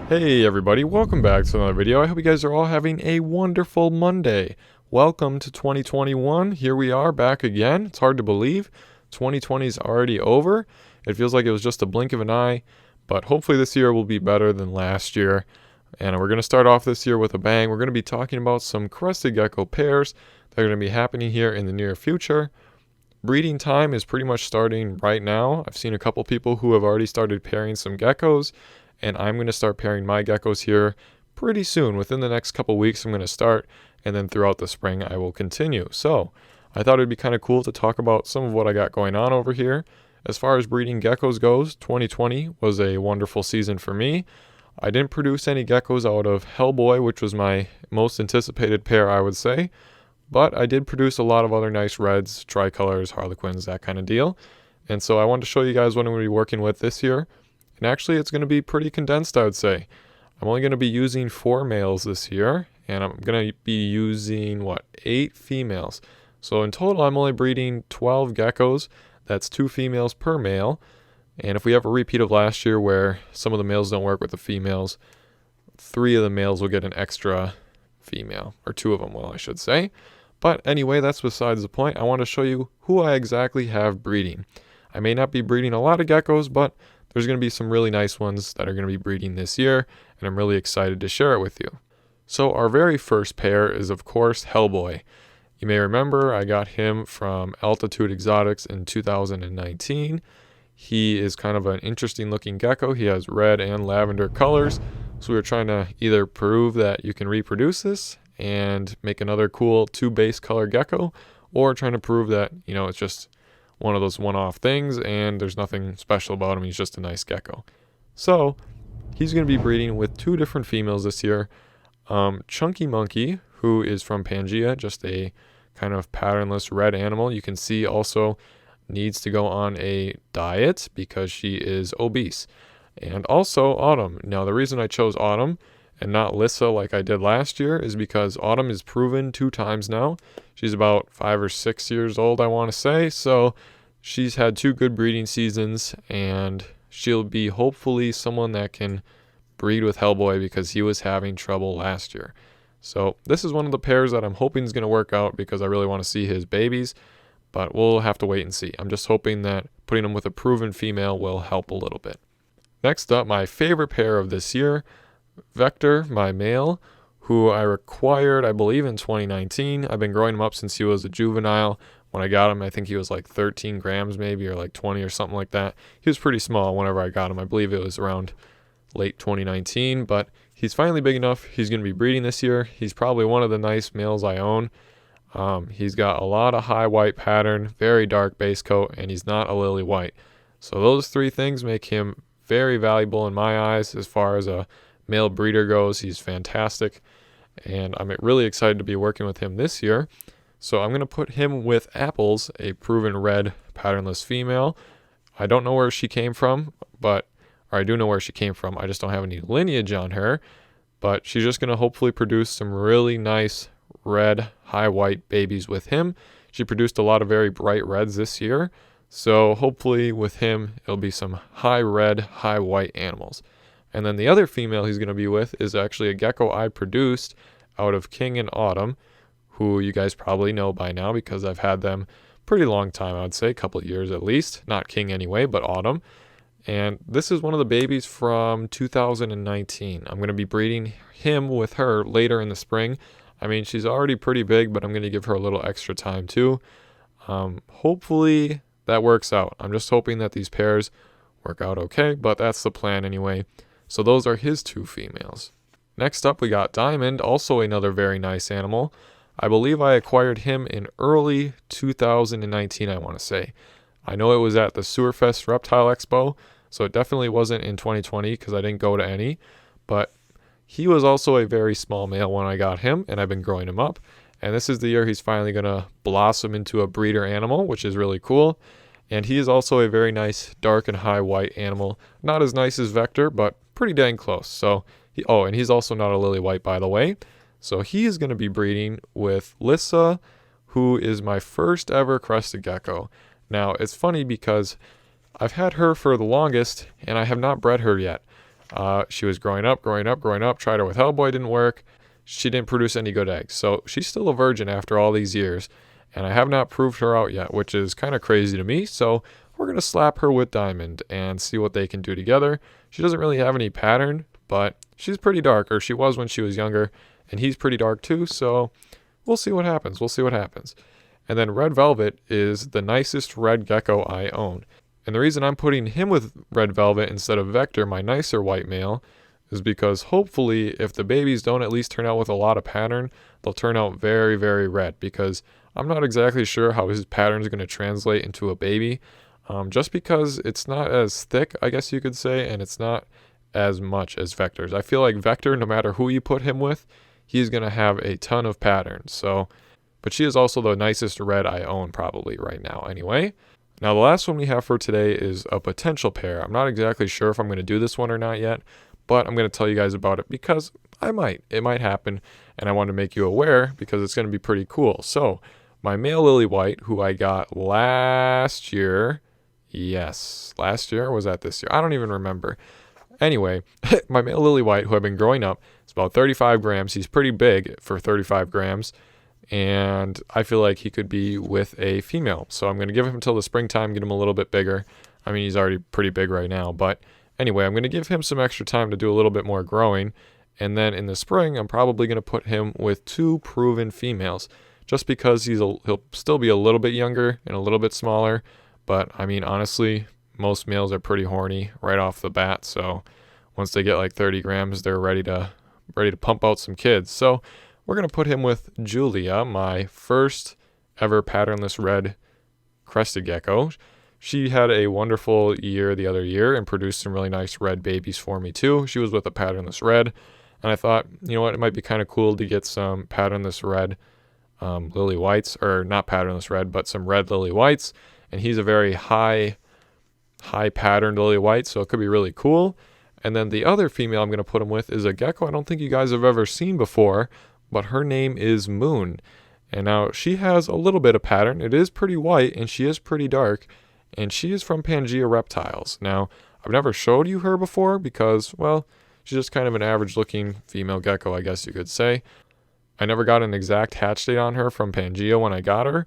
Hey everybody, welcome back to another video. I hope you guys are all having a wonderful Monday. Welcome to 2021. Here we are back again. It's hard to believe 2020 is already over. It feels like it was just a blink of an eye, but hopefully this year will be better than last year. And we're going to start off this year with a bang. We're going to be talking about some Crested Gecko pairs that are going to be happening here in the near future. Breeding time is pretty much starting right now. I've seen a couple people who have already started pairing some geckos, and I'm going to start pairing my geckos here pretty soon. Within the next couple weeks I'm going to start, and then throughout the spring I will continue. So I thought it'd be kind of cool to talk about some of what I got going on over here. As far as breeding geckos goes, 2020 was a wonderful season for me. I didn't produce any geckos out of Hellboy, which was my most anticipated pair, I would say. But I did produce a lot of other nice reds, tricolors, harlequins, that kind of deal. And so I wanted to show you guys what I'm going to be working with this year. And actually, it's going to be pretty condensed, I would say. I'm only going to be using 4 males this year. And I'm going to be using, 8 females. So in total, I'm only breeding 12 geckos. That's 2 females per male. And if we have a repeat of last year where some of the males don't work with the females, 3 of the males will get an extra female. Or 2 of them will, I should say. But anyway, that's besides the point. I want to show you who I exactly have breeding. I may not be breeding a lot of geckos, but there's going to be some really nice ones that are going to be breeding this year, and I'm really excited to share it with you. So our very first pair is, of course, Hellboy. You may remember I got him from Altitude Exotics in 2019. He is kind of an interesting looking gecko. He has red and lavender colors. So we were trying to either prove that you can reproduce this and make another cool 2 base color gecko, or trying to prove that, it's just one of those one-off things and there's nothing special about him. He's just a nice gecko. So he's going to be breeding with 2 different females this year. Chunky Monkey, who is from Pangea, just a kind of patternless red animal. You can see also needs to go on a diet because she is obese. And also Autumn. Now the reason I chose Autumn and not Lissa like I did last year is because Autumn is proven 2 times now. She's about 5 or 6 years old, I want to say. So she's had 2 good breeding seasons, and she'll be hopefully someone that can breed with Hellboy because he was having trouble last year. So this is one of the pairs that I'm hoping is going to work out because I really want to see his babies, but we'll have to wait and see. I'm just hoping that putting him with a proven female will help a little bit. Next up, my favorite pair of this year, Vector, my male, who I acquired, I believe, in 2019. I've been growing him up since he was a juvenile. When I got him, I think he was like 13 grams maybe, or like 20 or something like that. He was pretty small whenever I got him. I believe it was around late 2019, but he's finally big enough. He's going to be breeding this year. He's probably one of the nice males I own. He's got a lot of high white pattern, very dark base coat, and he's not a lily white. So those 3 things make him very valuable in my eyes as far as a male breeder goes. He's fantastic, and I'm really excited to be working with him this year. So I'm going to put him with Apples, a proven red patternless female. I don't know where she came from, or I do know where she came from. I just don't have any lineage on her, but she's just going to hopefully produce some really nice red high white babies with him. She produced a lot of very bright reds this year, so hopefully with him it'll be some high red, high white animals. And then the other female he's going to be with is actually a gecko I produced out of King and Autumn, who you guys probably know by now because I've had them pretty long time, I would say, a couple of years at least. Not King anyway, but Autumn. And this is one of the babies from 2019. I'm going to be breeding him with her later in the spring. I mean, she's already pretty big, but I'm going to give her a little extra time too. Hopefully that works out. I'm just hoping that these pairs work out okay, but that's the plan anyway. So those are his 2 females. Next up, we got Diamond, also another very nice animal. I believe I acquired him in early 2019, I want to say. I know it was at the Sewerfest Reptile Expo, so it definitely wasn't in 2020 because I didn't go to any. But he was also a very small male when I got him, and I've been growing him up. And this is the year he's finally going to blossom into a breeder animal, which is really cool. And he is also a very nice dark and high white animal. Not as nice as Vector, but pretty dang close. So, and he's also not a lily white, by the way. So he is going to be breeding with Lissa, who is my first ever Crested Gecko. Now, it's funny because I've had her for the longest, and I have not bred her yet. She was growing up, tried her with Hellboy, didn't work. She didn't produce any good eggs. So she's still a virgin after all these years. And I have not proved her out yet, which is kind of crazy to me. So we're going to slap her with Diamond and see what they can do together. She doesn't really have any pattern, but she's pretty dark, or she was when she was younger. And he's pretty dark too, so we'll see what happens. And then Red Velvet is the nicest red gecko I own. And the reason I'm putting him with Red Velvet instead of Vector, my nicer white male, is because hopefully if the babies don't at least turn out with a lot of pattern, they'll turn out very, very red, because I'm not exactly sure how his pattern is going to translate into a baby, just because it's not as thick, I guess you could say, and it's not as much as Vector's. I feel like Vector, no matter who you put him with, he's going to have a ton of pattern. So, but she is also the nicest red I own probably right now anyway. Now the last one we have for today is a potential pair. I'm not exactly sure if I'm going to do this one or not yet, but I'm going to tell you guys about it because it might happen, and I want to make you aware because it's going to be pretty cool. So my male lily white, who I got last year, last year, or was that this year? I don't even remember. Anyway, my male lily white, who I've been growing up, is about 35 grams. He's pretty big for 35 grams, and I feel like he could be with a female. So I'm going to give him until the springtime, get him a little bit bigger. I mean, he's already pretty big right now, but anyway, I'm going to give him some extra time to do a little bit more growing, and then in the spring, I'm probably going to put him with 2 proven females, just because he'll still be a little bit younger and a little bit smaller, but I mean, honestly, most males are pretty horny right off the bat, so once they get like 30 grams, they're ready to pump out some kids. So we're going to put him with Julia, my first ever patternless red crested gecko. She had a wonderful year the other year and produced some really nice red babies for me too. She was with a patternless red, and I thought, you know what, it might be kind of cool to get some patternless red lily whites, or not patternless red, but some red lily whites, and he's a very high patterned lily white, so it could be really cool. And then the other female I'm going to put him with is a gecko I don't think you guys have ever seen before, but her name is Moon. And now she has a little bit of pattern. It is pretty white, and she is pretty dark, and she is from Pangea Reptiles. Now, I've never showed you her before because, well, she's just kind of an average looking female gecko, I guess you could say. I never got an exact hatch date on her from Pangea when I got her,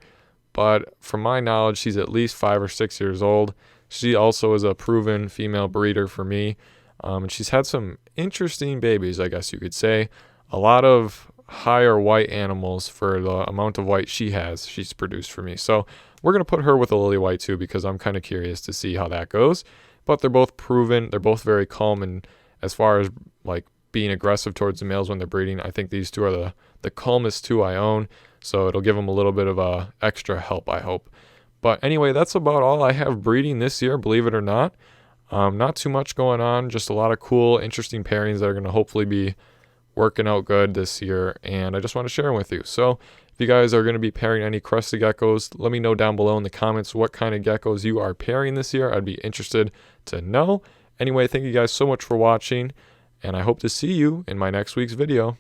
but from my knowledge, she's at least 5 or 6 years old. She also is a proven female breeder for me, and she's had some interesting babies, I guess you could say. A lot of higher white animals for the amount of white she's produced for me. So we're going to put her with a lily white too, because I'm kind of curious to see how that goes. But they're both proven. They're both very calm, and as far as like being aggressive towards the males when they're breeding, I think these two are the calmest two I own. So it'll give them a little bit of extra help, I hope. But anyway, that's about all I have breeding this year, believe it or not. Not too much going on, just a lot of cool, interesting pairings that are going to hopefully be working out good this year, and I just want to share them with you. So if you guys are going to be pairing any crested geckos, let me know down below in the comments what kind of geckos you are pairing this year. I'd be interested to know. Anyway, thank you guys so much for watching, and I hope to see you in my next week's video.